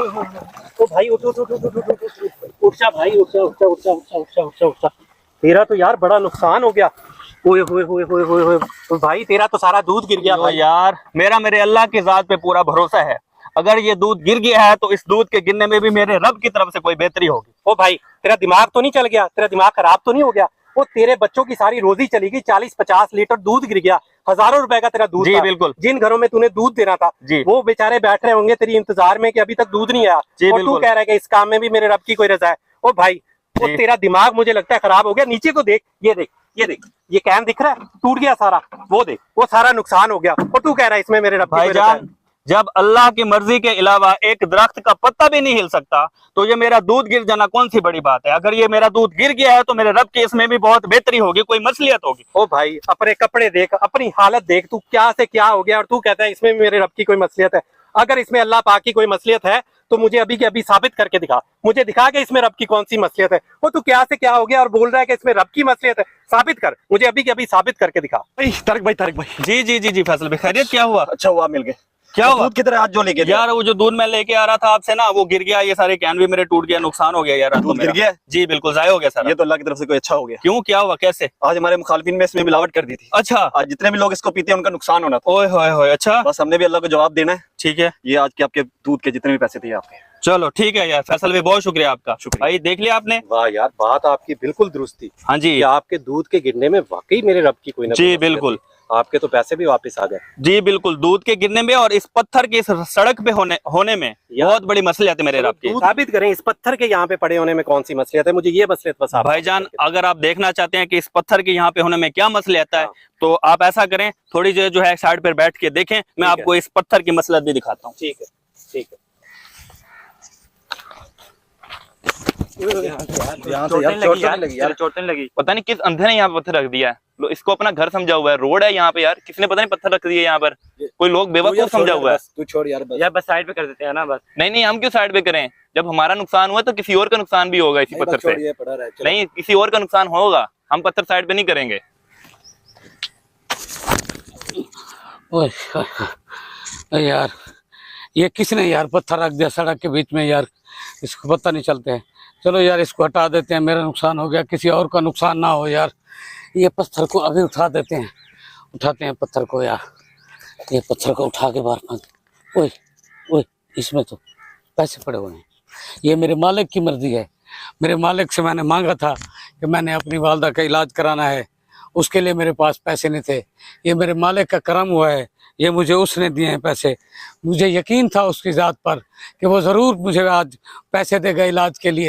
ओ भाई उठ उठ उठ उठ उठ उठ उठ उठ जा भाई, उठ जा उठ जा उठ जा उठ जा उठ जा उठ जा उठ जा। तेरा तो यार बड़ा नुकसान हो गया। ओए होए होए होए होए होए, तो भाई तेरा तो सारा दूध गिर गया भाई। यार मेरा मेरे अल्लाह की जात पे पूरा भरोसा है, अगर ये दूध गिर गया है तो इस दूध के गिरने में भी मेरे रब की तरफ से कोई बेहतरी होगी। ओ भाई तेरा दिमाग तो नहीं चल गया? तेरा दिमाग खराब तो नहीं हो गया? वो तेरे बच्चों की सारी रोजी चली गई, 40-50 लीटर दूध गिर गया, हजारों रुपए का तेरा दूध जी था। बिल्कुल। जिन घरों में तूने दूध देना था जी वो बेचारे बैठ रहे होंगे तेरी इंतजार में कि अभी तक दूध नहीं आया, जी और तू बिल्कुल। कह रहा है कि इस काम में भी मेरे रब की कोई रजा है। ओ भाई वो जी। तेरा दिमाग मुझे लगता है खराब हो गया। नीचे तो देख, ये देख, ये देख, ये कैन दिख रहा है टूट गया सारा, वो देख, वो सारा नुकसान हो गया, और तू कह रहा है इसमें मेरे रब की कोई रजा है। भाईजान, जब अल्लाह की मर्जी के अलावा एक दरख्त का पत्ता भी नहीं हिल सकता तो ये मेरा दूध गिर जाना कौन सी बड़ी बात है। अगर ये मेरा दूध गिर गया है तो मेरे रब की इसमें भी बहुत बेहतरी होगी, कोई मसलियत होगी। ओ भाई अपने कपड़े देख, अपनी हालत देख, तू क्या से क्या हो गया, और तू कहता है इसमें भी मेरे रब की कोई मसलियत है। अगर इसमें अल्लाह पाक की कोई मसलियत है तो मुझे अभी के अभी साबित करके दिखा, मुझे दिखा के इसमें रब की कौन सी मसलियत है। वो तू क्या से क्या हो गया और बोल रहा है कि इसमें रब की मसलियत है। साबित कर, मुझे अभी के अभी साबित करके दिखा। तारिक भाई जी जी जी जी फैसल भाई, खैरियत? क्या हुआ? अच्छा हुआ मिल गए। क्या हुआ? दूध किधर है? आज जो लेके थे। यार वो जो दूध मैं लेके आ रहा था आपसे ना, वो गिर गया, ये सारे कैन भी मेरे टूट गया, नुकसान हो गया यार। दूध गिर गया? जी बिल्कुल, जाया हो गया सारा। ये तो अल्लाह की तरफ से कोई अच्छा हो गया। क्यों, क्या हुआ, कैसे? आज हमारे मुखालिफिन में इसमें मिलावट कर दी थी। अच्छा। आज जितने भी लोग इसको पीते हैं उनका नुकसान होना था। ओए होए होए, अच्छा। बस हमने भी अल्लाह को जवाब देना है। ठीक है, ये आज के आपके दूध के जितने भी पैसे थे आपके। चलो ठीक है यार फैसल भाई, बहुत शुक्रिया आपका। शुक्रिया। भाई देख लिया आपने? वाह यार, बात आपकी बिल्कुल दुरुस्त थी हाँ जी कि आपके दूध के गिरने में वाकई मेरे रब की कोई ना जी कोई मसलियत बिल्कुल। थी। आपके तो पैसे भी वापस आ गए। जी बिल्कुल, दूध के गिरने में और इस पत्थर की इस सड़क पे होने में बहुत बड़ी मसलियत है मेरे रब की। साबित करें इस पत्थर के यहाँ पे पड़े होने में कौन सी मसलियत है, मुझे ये मसलियत बस आप भाईजान, अगर आप देखना चाहते हैं कि इस पत्थर के यहाँ पे होने में क्या मसलियत है, हाँ। तो आप ऐसा करें, थोड़ी देर जो है साइड पर बैठ के देखें, मैं है। आपको इस पत्थर की मसलियत भी दिखाता हूँ। ठीक है, ठीक है। चोटने लगी, पता नहीं किस अंधे ने यहाँ पे पत्थर रख दिया है। इसको अपना घर समझा हुआ है, रोड है यहाँ पे यार, किसने पता नहीं पत्थर रख दिया यहाँ पर, कोई लोग बेवकूफ समझा हुआ है। तू छोड़ यार, बस साइड पे कर देते हैं ना बस। नहीं, हम क्यों साइड पे करें? जब हमारा नुकसान हुआ तो किसी और का नुकसान भी होगा इसी पत्थर से। नहीं, किसी और का नुकसान होगा, हम पत्थर साइड पे नहीं करेंगे। ओए यार, ये किसने यार पत्थर रख दिया सड़क के बीच में यार, इसको पता नहीं चलते हैं। चलो यार इसको हटा देते हैं, मेरा नुकसान हो गया, किसी और का नुकसान ना हो यार। ये पत्थर को अभी उठा देते हैं, उठाते हैं पत्थर को यार। ये पत्थर को उठा के बाहर फेंक। ओए ओए, इसमें तो पैसे पड़े हुए हैं। ये मेरे मालिक की मर्जी है। मेरे मालिक से मैंने मांगा था कि मैंने अपनी वालदा का इलाज कराना है, उसके लिए मेरे पास पैसे नहीं थे। ये मेरे मालिक का करम हुआ है, ये मुझे उसने दिए हैं पैसे। मुझे यकीन था उसकी ज़ात पर कि वो ज़रूर मुझे आज पैसे देगा इलाज के लिए।